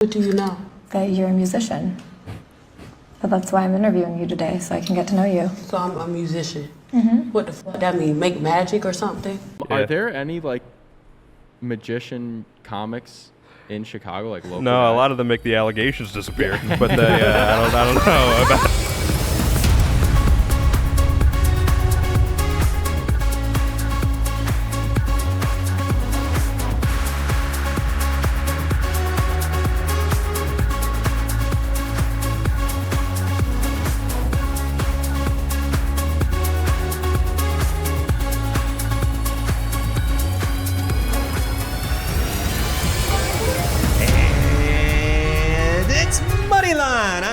What do you know? That you're a musician. But that's why I'm interviewing you today, so I can get to know you. So I'm a musician. Mm-hmm. What the fuck that mean? Make magic or something? Yeah. Are there any like magician comics in Chicago, like local? No, guys? a lot of them make the allegations disappear, but they, I don't know about.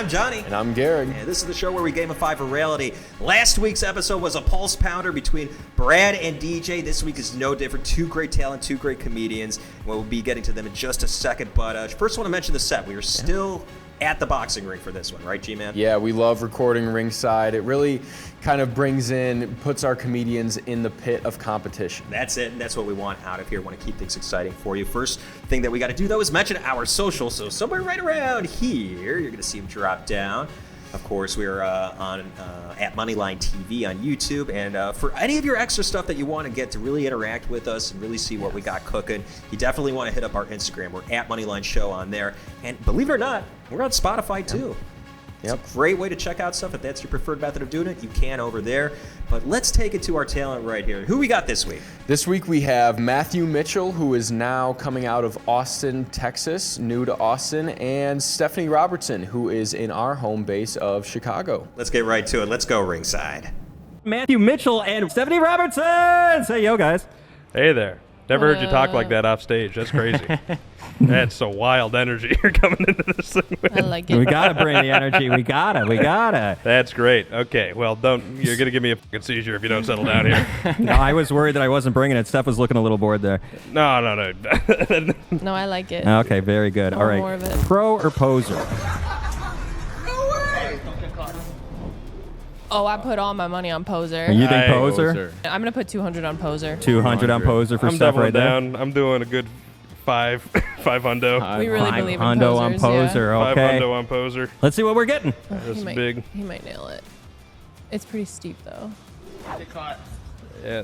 Johnny. And I'm Garrett. And this is the show where we gamify virality. Last week's episode was a pulse pounder between Brad and DJ. This week is no different. Two great talent, two great comedians. We'll be getting to them in just a second. But first, I want to mention the set. We are still at the boxing ring for this one, right, G-Man? Yeah, we love recording ringside. It really kind of puts our comedians in the pit of competition. That's it, and that's what we want out of here. We want to keep things exciting for you. First thing that we got to do, though, is mention our social. So somewhere right around here, you're going to see them drop down. Of course, we're on at Moneyline TV on YouTube. And for any of your extra stuff that you want to get to really interact with us and really see what we got cooking, you definitely want to hit up our Instagram. We're at Moneyline Show on there. And believe it or not, we're on Spotify too. It's a great way to check out stuff. If that's your preferred method of doing it, you can over there. But let's take it to our talent right here. Who we got this week? This week we have Mathew Mitchell, who is now coming out of Austin, Texas, new to Austin, and Stephanie Robertson, who is in our home base of Chicago. Let's get right to it. Let's go ringside. Mathew Mitchell and Stephanie Robertson! Say yo, guys. Hey there. Never heard you talk like that off stage. That's crazy. That's some wild energy you're coming into this thing with. I like it. We gotta bring the energy. We gotta. That's great. Okay, well, you're going to give me a fucking seizure if you don't settle down here. No, I was worried that I wasn't bringing it. Steph was looking a little bored there. No. No, I like it. Okay, very good. All right. More of it. Pro or poser? Oh, I put all my money on Poser. You think poser? I'm going to put 200 on Poser. 200 on poser for I'm Steph right down. there. I'm doing a good five hundo. We really believe in Hundo on posers, poser, yeah. okay. 5 hundo on poser. Let's see what we're getting. That's he might, big. He might nail it. It's pretty steep, though. Yeah.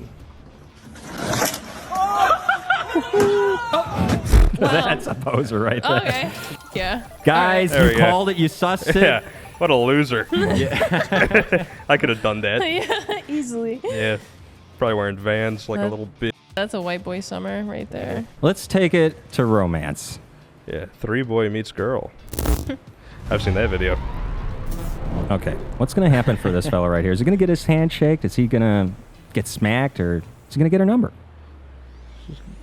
That's a poser right there. Okay. Yeah. Guys, There you we go. called it. You sussed it. Yeah. What a loser. I could have done that. Yeah, easily. Yeah. Probably wearing Vans like a little bitch. That's a white boy summer right there. Let's take it to romance. Yeah. 3-boy meets girl. I've seen that video. Okay, what's going to happen for this fella right here? Is he going to get his hand shaked? Is he going to get smacked, or is he going to get her number?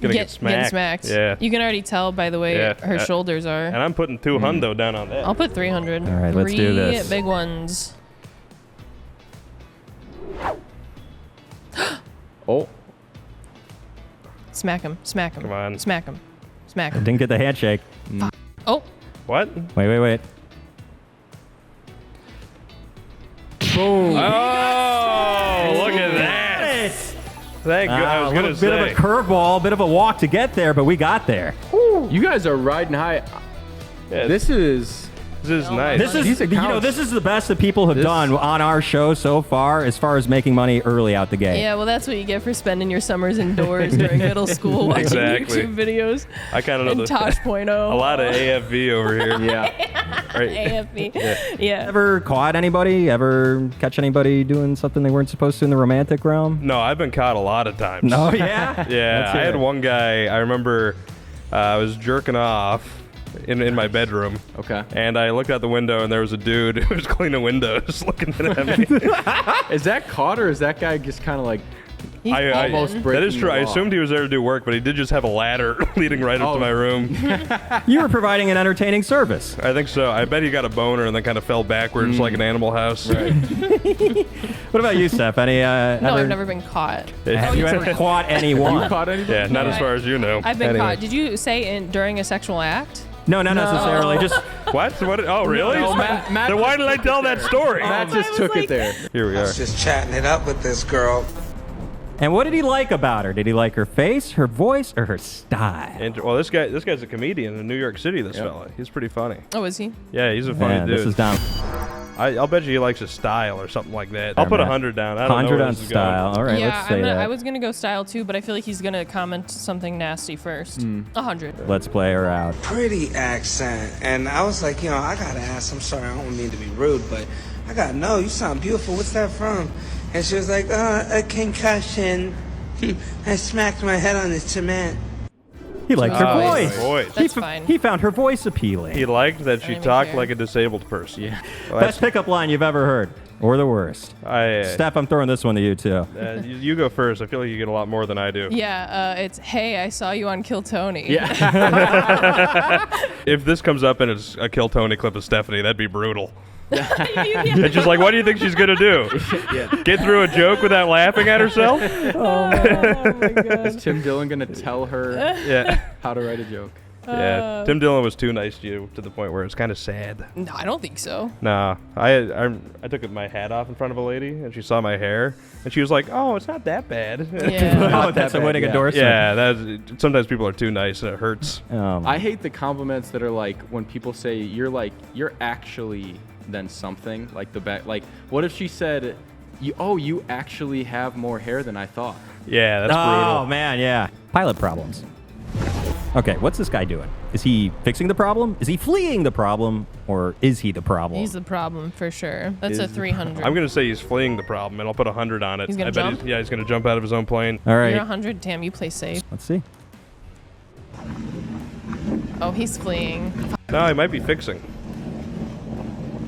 Gonna get smacked. Getting smacked. Yeah. You can already tell by the way her shoulders are. And I'm putting 2 hundo down on that. I'll put 300. All right, let's do this. 3 big ones. Oh. Smack him. Smack him. Come on. Smack him. Smack him. Didn't get the handshake. Oh. What? Wait. Boom. Oh, look at that. Thank God. I was going to say. A bit of a curveball, a bit of a walk to get there, but we got there. You guys are riding high. Yeah, This is nice. This is, this is the best that people have done on our show so far, as far as making money early out the gate. Yeah, well, that's what you get for spending your summers indoors during middle school watching Exactly. YouTube videos. I kind of know And Tosh.0. a lot of AFV over here. yeah. Right. AFB. Yeah. Ever caught anybody? Ever catch anybody doing something they weren't supposed to in the romantic realm? No, I've been caught a lot of times. Oh, yeah? Yeah, I had one guy, I remember I was jerking off in my bedroom. Okay. And I looked out the window and there was a dude who was cleaning windows looking at me. Is that caught, or is that guy just kind of like Almost breaking That is true. the I law? assumed he was there to do work, but he did just have a ladder leading right up to my room. You were providing an entertaining service. I think so. I bet he got a boner and then kind of fell backwards like an Animal House. Right. What about you, Steph? No, I've never been caught. Have you ever caught anyone? You caught anybody? Yeah, not as far as you know. I've been Anyway. caught. Did you say during a sexual act? No, not necessarily. Just What? Oh, really? No, Matt then why did I tell that story? Matt just took it there. Here we are. Just chatting it up with this girl. And what did he like about her? Did he like her face, her voice, or her style? And, well, this guy's a comedian in New York City. This fella, he's pretty funny. Oh, is he? Yeah, he's a funny dude. This is Dom. I'll bet you he likes his style or something like that. I'll put 100 down. I don't know 100 where on this is going. style. All right, Yeah, let's say that. I was gonna go style too, but I feel like he's gonna comment something nasty first. 100. Let's play her out. Pretty accent. And I was like, I gotta ask, I'm sorry, I don't mean to be rude, but I gotta know, you sound beautiful. What's that from? And she was like, a concussion. I smacked my head on the cement. He liked her voice. That's fine. He found her voice appealing. He liked that she even talked care. like a disabled person. Yeah. Well, Best pickup line you've ever heard, or the worst. Steph, I'm throwing this one to you too. you go first. I feel like you get a lot more than I do. Yeah, it's hey, I saw you on Kill Tony. Yeah. If this comes up and it's a Kill Tony clip of Stephanie, that'd be brutal. It's just like, what do you think she's gonna do? Get through a joke without laughing at herself? Oh my god. Is Tim Dillon gonna tell her how to write a joke? Yeah, Tim Dillon was too nice to you to the point where it's kind of sad. No, I don't think so. Nah, I took my hat off in front of a lady and she saw my hair and she was like, "Oh, it's not that bad." Yeah. That's a winning endorsement. Yeah, sometimes people are too nice and it hurts. I hate the compliments that are like when people say you're actually then something like the back. Like, what if she said, "You actually have more hair than I thought." Yeah, that's brutal. Oh man, yeah. Pilot problems. Okay, what's this guy doing? Is he fixing the problem? Is he fleeing the problem? Or is he the problem? He's the problem for sure. That's a 300. I'm gonna say he's fleeing the problem, and I'll put 100 on it. He's gonna I bet jump? he's gonna jump out of his own plane. All right. You're 100. Damn, you play safe. Let's see. Oh, he's fleeing. No, he might be fixing.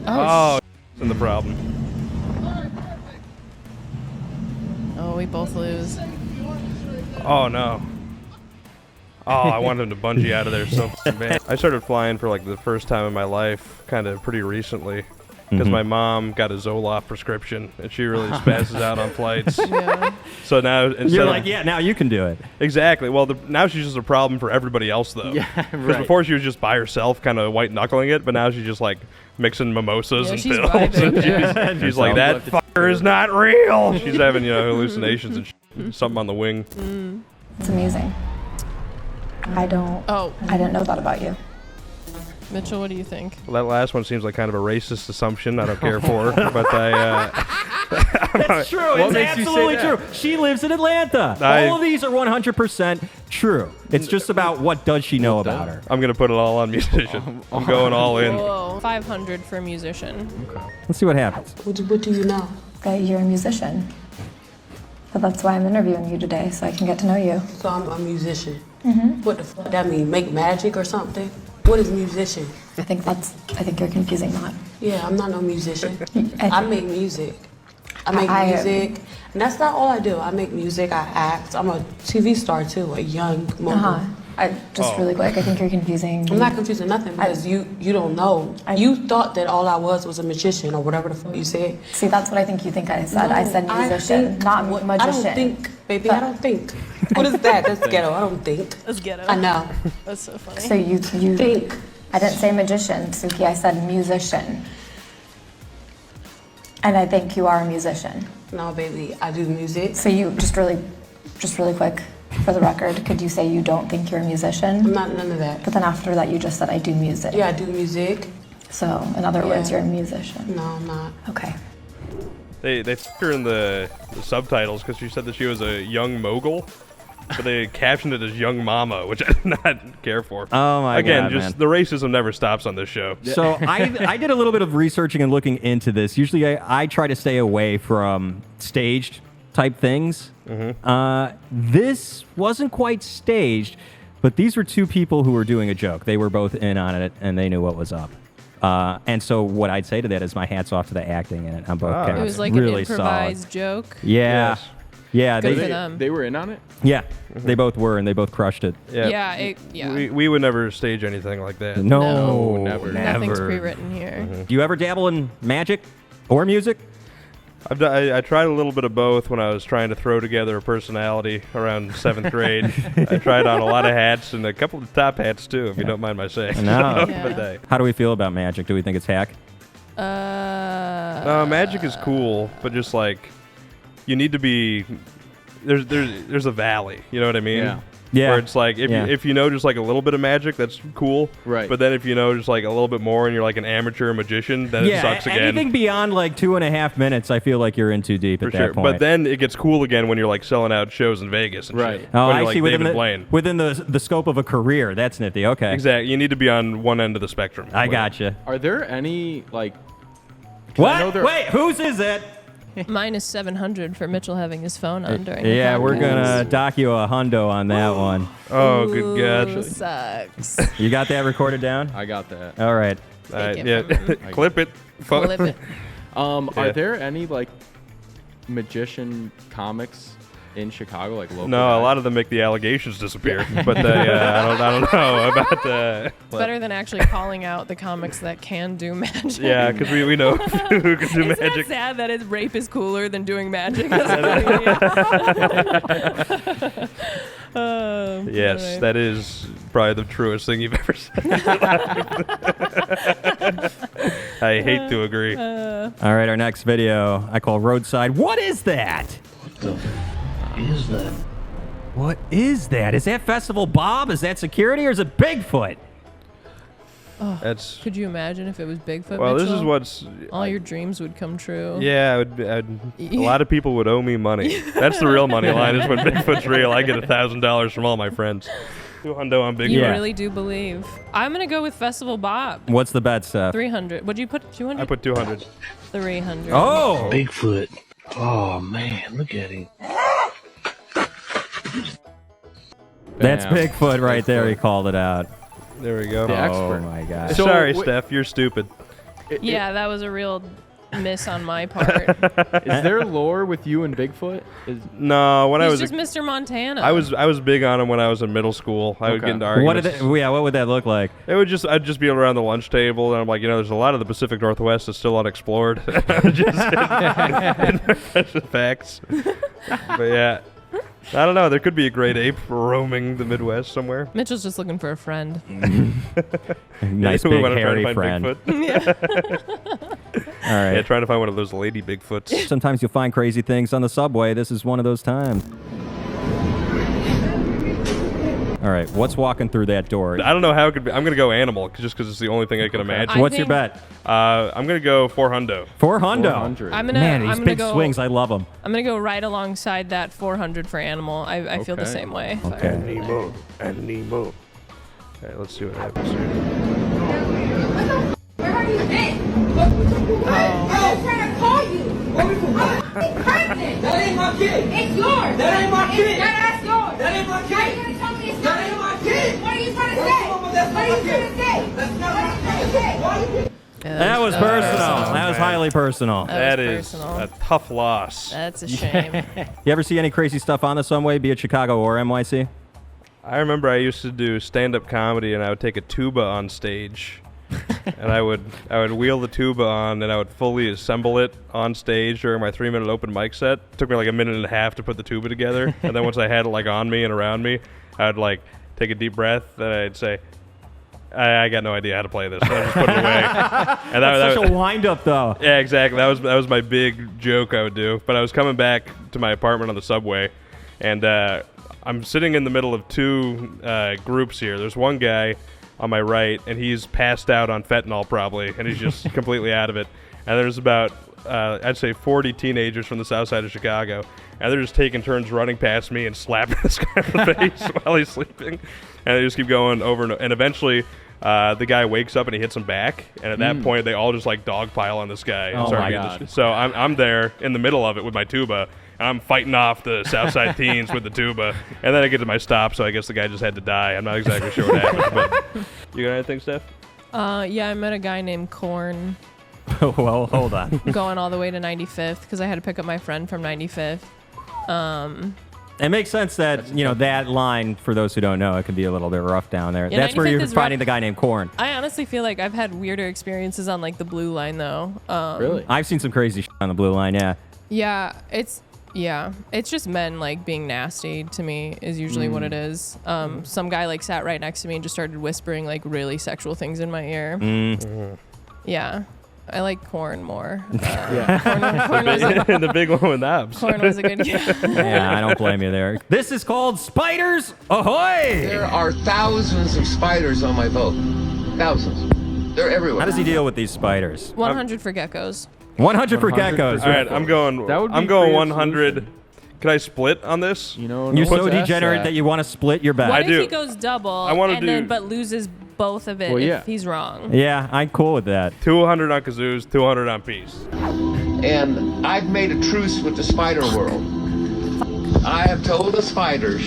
Oh, In the problem. Oh, we both lose. Oh no. Oh, I wanted him to bungee out of there so bad. I started flying for like the first time in my life, kind of pretty recently, because my mom got a Zoloft prescription and she really spazzes out on flights. Yeah. So now instead You're of, like, yeah, now you can do it. exactly. Well, now she's just a problem for everybody else though. Yeah, Because right. before she was just by herself, kind of white knuckling it, but now she's just like mixing mimosas Yeah, and she's pills. vibing, And she's like, that fucker is not real. She's having hallucinations and something on the wing. It's amazing. I didn't know that about you. Mitchell, what do you think? Well, that last one seems like kind of a racist assumption. I don't care for, but That's true. What It's makes you say absolutely that? true. She lives in Atlanta. All of these are 100% true. It's just about what does she know about her. I'm gonna put it all on musician. I'm going all in. Whoa, 500 for musician. Let's see what happens. What do you know? That you're a musician. But that's why I'm interviewing you today, so I can get to know you. So I'm a musician. What the fuck that mean? Make magic or something? What is musician? I think you're confusing that. Yeah, I'm not no musician. I I think- make music. I make music. And that's not all I do. I make music, I act. I'm a TV star too, a young mogul. Really quick, I think you're confusing. I'm not confusing nothing because you don't know. You thought that all I was a magician or whatever the fuck you said. See, that's what I think you think I said. I said No, musician, think not what- magician. I don't think, baby, I don't think. What is that? That's ghetto. I don't think. Let's get it. I know. That's so funny. So you Think. I didn't say magician, Suki. I said musician. And I think you are a musician. No, baby, I do music. So you just really quick, for the record, could you say you don't think you're a musician? I'm not none of that. But then after that, you just said I do music. Yeah, I do music. So in other words, Yeah. you're a musician. No, I'm not. Okay. They threw her in the subtitles because she said that she was a young mogul, but they captioned it as young mama, which I did not care for. Oh my Again, God, just man. the racism never stops on this show. So I did a little bit of researching and looking into this. Usually I try to stay away from staged type things. This wasn't quite staged, but these were two people who were doing a joke. They were both in on it, and they knew what was up. And so what I'd say to that is my hat's off to the acting in it on both Wow. characters. It was like really an improvised joke. Yeah. Yes. Yeah, Good for they, them. They were in on it? yeah, they both were, and they both crushed it. Yeah. Yeah. We would never stage anything like that. No, never. Nothing's pre-written here. Do you ever dabble in magic or music? I tried a little bit of both when I was trying to throw together a personality around 7th grade. I tried on a lot of hats and a couple of top hats too, if you don't mind my saying. No. Yeah. But they, How do we feel about magic? Do we think it's hack? magic is cool, but just like you need to be there's a valley. You know what I mean? Yeah. Yeah. Where it's like if you know just like a little bit of magic, that's cool. Right. But then if you know just like a little bit more and you're like an amateur magician, then it sucks again. Anything beyond like 2.5 minutes, I feel like you're in too deep For at sure. that point. But then it gets cool again when you're like selling out shows in Vegas and Right. shit. oh, When I you're see. like David Blaine. Within the scope of a career, that's nifty. Okay. Exactly. You need to be on one end of the spectrum. I gotcha. Are there any like? 'cause I know What? there- Wait, whose is it? Mine is 700 for Mitchell having his phone on during. Yeah, the we're podcast. gonna dock you a hundo on that one. Oh, Ooh, good God. sucks. You got that recorded down? I got that. All right. Take it Yeah. from him. Clip it. Flip it. Are Yeah. there any like magician comics in Chicago, like local? No, a lot of them make the allegations disappear, but they, I don't know about It's better than actually calling out the comics that can do magic. Yeah, because we know who can do Isn't magic. that sad that rape is cooler than doing magic? Yes, anyway. that is probably the truest thing you've ever said. I hate to agree. All right, our next video I call Roadside. What is that? What is that? Is that Festival Bob? Is that security or is it Bigfoot? That's Could you imagine if it was Bigfoot? well. This Mitchell? is what's. all your dreams would come true. Yeah, a lot of people would owe me money. That's the real money line. Is when Bigfoot's real, I get $1,000 from all my friends. $200 on Bigfoot. You Yeah. really do believe. I'm gonna go with Festival Bob. What's the bet, Steph? 300. Would you put 200? I put 200. 300. Oh! Bigfoot. Oh man, look at him. That's Bam. Bigfoot right there. He called it out. There we go. The Oh expert. my gosh. So, Sorry, wait- Steph. You're stupid. Yeah, that was a real miss on my part. Is there lore with you and Bigfoot? No, when I He's was just Mr. Montana. I was big on him when I was in middle school. I would Okay. get into What arguments. what would that look like? I'd just be around the lunch table, and I'm like, there's a lot of the Pacific Northwest that's still unexplored. Just facts. But yeah, I don't know. There could be a great ape roaming the Midwest somewhere. Mitchell's just looking for a friend. Nice We big wanna try to hairy find friend. Bigfoot. All right. Yeah, trying to find one of those lady Bigfoots. Sometimes you'll find crazy things on the subway. This is one of those times. All right, what's walking through that door? I don't know how it could be. I'm gonna go animal just because it's the only thing I can imagine. What's your bet? I'm gonna go 400. 400. 400. I'm gonna. Man, these I'm gonna big go, swings, I love them. I'm gonna go right alongside that 400 for animal. I feel the Okay. same way. Okay. Animal. All right, let's see what happens here. Where have you been? I was trying to call you. I'm pregnant. That ain't my kid. It's yours. That ain't my kid. That's yours. That ain't my kid. How are you gonna tell me it's That not? ain't my kid. What are you trying to What's say? wrong with that? What are you trying to say? That's not What are my you trying to say? Why you That was personal. That was highly personal. That That was is personal. a tough loss. That's a shame. You ever see any crazy stuff on the subway, be it Chicago or NYC? I remember I used to do stand-up comedy, and I would take a tuba on stage, and I would wheel the tuba on, and I would fully assemble it on stage during my 3-minute open mic set. It took me like a minute and a half to put the tuba together, and then once I had it like on me and around me, I would like take a deep breath, and I'd say, I got no idea how to play this. So I just put it away. And That's such a wind-up, though. Yeah, exactly. That was my big joke I would do. But I was coming back to my apartment on the subway, and I'm sitting in the middle of two groups here. There's one guy on my right, and he's passed out on fentanyl probably, and he's just completely out of it. And there's about, I'd say 40 teenagers from the south side of Chicago, and they're just taking turns running past me and slapping this guy in the face while he's sleeping. And they just keep going over and eventually the guy wakes up and he hits him back, and at that point they all just like dogpile on this guy. And Oh start my getting God. this- So I'm there in the middle of it with my tuba, and I'm fighting off the Southside teens with the tuba, and then I get to my stop. So I guess the guy just had to die. I'm not exactly sure what happened. But you got anything, Steph? Yeah, I met a guy named Corn Well, hold on. going all the way to 95th because I had to pick up my friend from 95th. It makes sense that, that line, for those who don't know, it can be a little bit rough down there. Yeah, That's where 95th you're is finding rough. the guy named Corn. I honestly feel like I've had weirder experiences on like the blue line though. Really? I've seen some crazy shit on the blue line, yeah. Yeah, it's just men like being nasty to me is usually what it is. Some guy like sat right next to me and just started whispering like really sexual things in my ear. Yeah. I like corn more. Corn was the big one with abs. Corn was a good Yeah, I don't blame you there. This is called Spiders Ahoy! There are thousands of spiders on my boat. Thousands. They're everywhere. How does he deal with these spiders? 100 for geckos. 100 for geckos. All right, I'm going 100. Can I split on this? You're so degenerate that you want to split your bet. What if he goes double but loses both of it if he's wrong? Yeah, I'm cool with that. 200 on kazoos, 200 on peace. And I've made a truce with the spider world. I have told the spiders,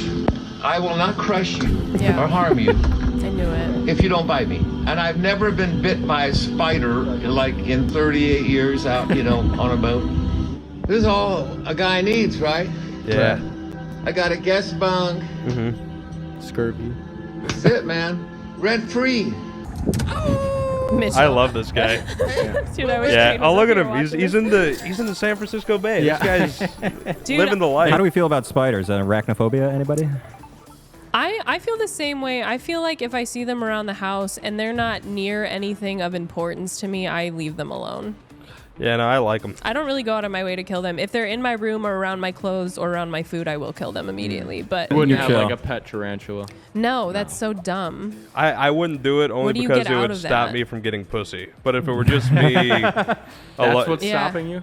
I will not crush you or harm you. I knew it. If you don't bite me. And I've never been bit by a spider like in 38 years out, on a boat. This is all a guy needs, right? Yeah. I got a guest bunk. Scurvy. That's it, man. Rent free. Mitchell. I love this guy. Dude, I wish Yeah, Kate oh was look up at here him. He's watching in the San Francisco Bay. Yeah. This guy's Dude, living the life. How do we feel about spiders? Arachnophobia, anybody? I feel the same way. I feel like if I see them around the house and they're not near anything of importance to me, I leave them alone. Yeah, no, I like them. I don't really go out of my way to kill them. If they're in my room or around my clothes or around my food, I will kill them immediately. But You wouldn't have like a pet tarantula. no, that's so dumb. I wouldn't do it only What do you because get it out would of stop that? me from getting pussy. But if it were just me, That's what's stopping you?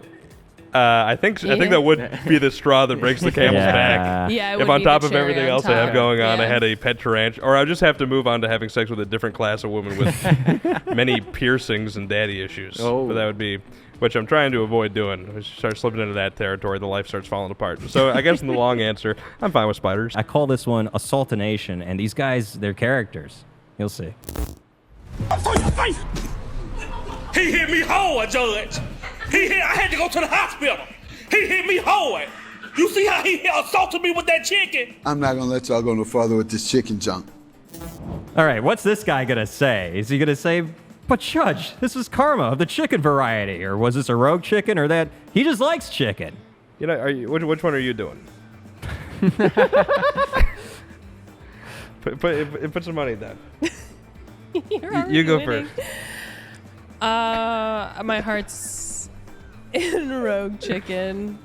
I think that would be the straw that breaks the camel's back. Yeah, it if would on be the top of cherry everything on else I have top. going on, I Yeah. had a pet tarantula, or I just have to move on to having sex with a different class of woman with many piercings and daddy issues. Oh. But that would be, which I'm trying to avoid doing. If I start slipping into that territory, the life starts falling apart. So I guess in the long answer, I'm fine with spiders. I call this one Assaultination, and these guys, they're characters. You'll see. He hit me hard, Judge. I had to go to the hospital. He hit me hard. You see how he assaulted me with that chicken? I'm not gonna let y'all go no further with this chicken junk. All right, what's this guy going to say? Is he going to say, but Judge, this is karma of the chicken variety, or was this a rogue chicken, or that he just likes chicken? You know, which one are you doing? put some money down. You go winning. first. My heart's in rogue chicken.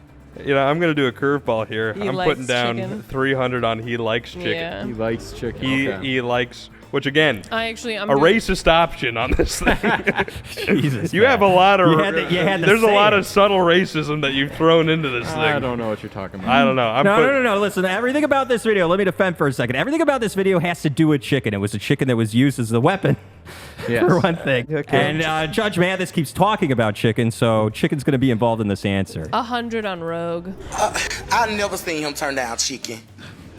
You know, I'm gonna do a curveball here. He I'm likes putting down chicken. 300 on he likes chicken. Yeah. He likes chicken. He likes, which again, I'm a racist option on this thing. Jesus, you man. have a lot of. You had to there's a say lot it. of subtle racism that you've thrown into this thing. I don't know what you're talking about. I don't know. No. Listen, everything about this video, let me defend for a second. Everything about this video has to do with chicken. It was a chicken that was used as a weapon, for one thing. Okay. And Judge Mathis keeps talking about chicken, so chicken's going to be involved in this answer. 100 on rogue. I never seen him turn down chicken.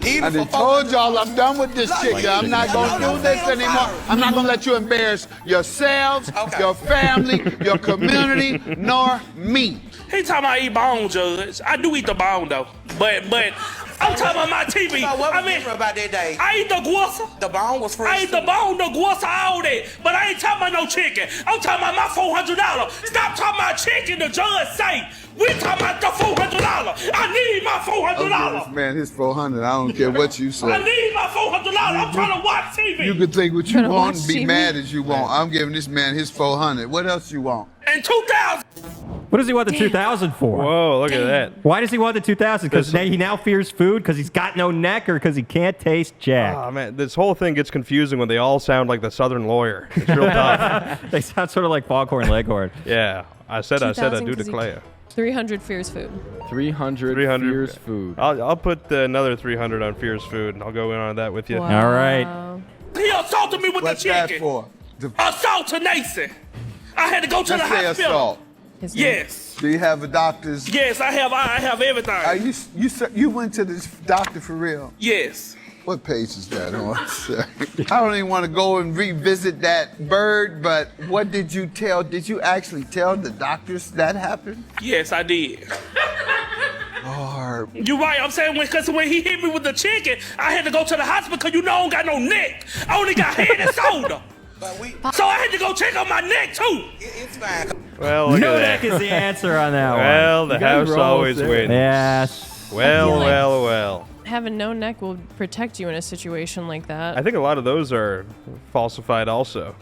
I done told y'all I'm done with this chicken. I'm not gonna do this anymore. I'm not gonna let you embarrass yourselves, your family, your community, nor me. He talking about eat bone, Judge. I do eat the bone though, but I'm talking about my TV. So what was different about that day? I eat the guasa. The bone was fresh. I eat the bone, the guasa, all that. But I ain't talking about no chicken. I'm talking about my $400. Stop talking about chicken. The judge say we talking about the $400. I need my $400. This man, his 400. I don't care what you say. I need my $400. I'm trying to watch TV. You can think what you Trying to want watch and be TV. mad as you want. I'm giving this man his 400. What else you want? In 2000. What does he want the 2,000 for? Whoa, look at that. Why does he want the 2,000? Because he now fears food? Because he's got no neck? Or because he can't taste jack? Oh man, this whole thing gets confusing when they all sound like the Southern lawyer. It's real tough. They sound sort of like Foghorn Leghorn. Yeah, I said I 2,000 do 'cause he- declare. 300 fears food. 300 fears food. I'll put another 300 on Fears Food, and I'll go in on that with you. All right. He assaulted me with What's the chicken. that for? Assassination. I had to go to Let's the say hospital. assault. Yes. Do you have a doctor's? Yes, I have everything. Are you went to this doctor for real? Yes. What page is that on? I don't even want to go and revisit that bird, but what did you tell? Did you actually tell the doctors that happened? Yes, I did. Lord. You're right. I'm saying because when he hit me with the chicken, I had to go to the hospital because you know I don't got no neck. I only got head and shoulder. So I had to go check on my neck too. It's fine. Well, look No at neck that. is the answer on that one. Well, the You guys house were almost always there. wins. Yes. Well, like- well. Having no neck will protect you in a situation like that. I think a lot of those are falsified also.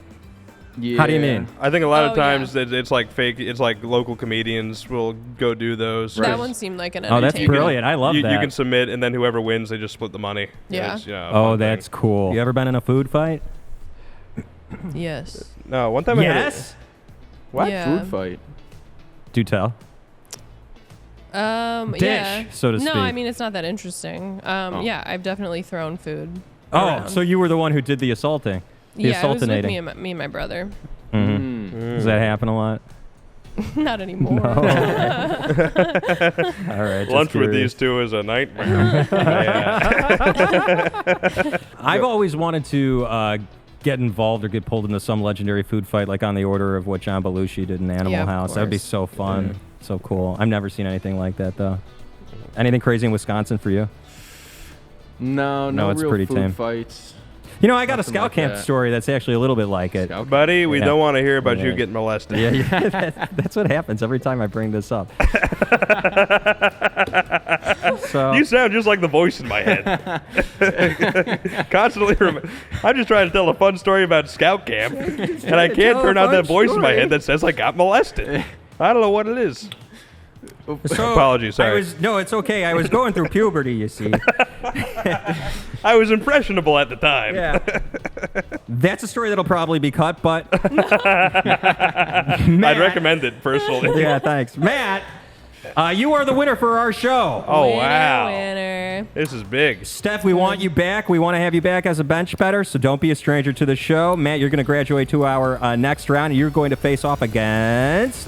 Yeah. How do you mean? I think a lot of Oh, times it's like fake. It's like local comedians will go do those. That one seemed like an Oh, that's entertainment. brilliant. I love that. You can submit, and then whoever wins, they just split the money. Yeah. It's, a Oh, fun that's thing. cool. You ever been in a food fight? Yes. No, one time Yes? What? Yeah. Food fight. Do tell. Dish, Yeah. so to No, speak. I mean it's not that interesting. Yeah, I've definitely thrown food. Oh, around. so you were the one who did the assaulting. The Yeah, it was with assaultinating. me and my brother. Does that happen a lot? Not anymore. All right. just Lunch with curious. these two is a nightmare. I've always wanted to get involved or get pulled into some legendary food fight, like on the order of what John Belushi did in Animal Yeah, of House. That would be course. so fun. So cool. I've never seen anything like that, though. Anything crazy in Wisconsin for you? No, No, it's real pretty food tame. fights. You know, I got a Nothing scout like camp that. story that's actually a little bit like it. Buddy, we Yeah. don't want to hear about you Yeah. getting molested. Yeah, that's what happens every time I bring this up. So You sound just like the voice in my head. Constantly, I'm just trying to tell a fun story about scout camp, and I can't Tell a turn out fun that voice in my story. head that says I got molested. I don't know what it is. So Apologies, sorry. No, it's okay. I was going through puberty, you see. I was impressionable at the time. Yeah. That's a story that'll probably be cut, but I'd recommend it personally. yeah, thanks. Matt, you are the winner for our show. Oh, Winner, wow. winner. This is big. Steph, we want you back. We want to have you back as a bench better, so don't be a stranger to the show. Matt, you're going to graduate to our next round, and you're going to face off against...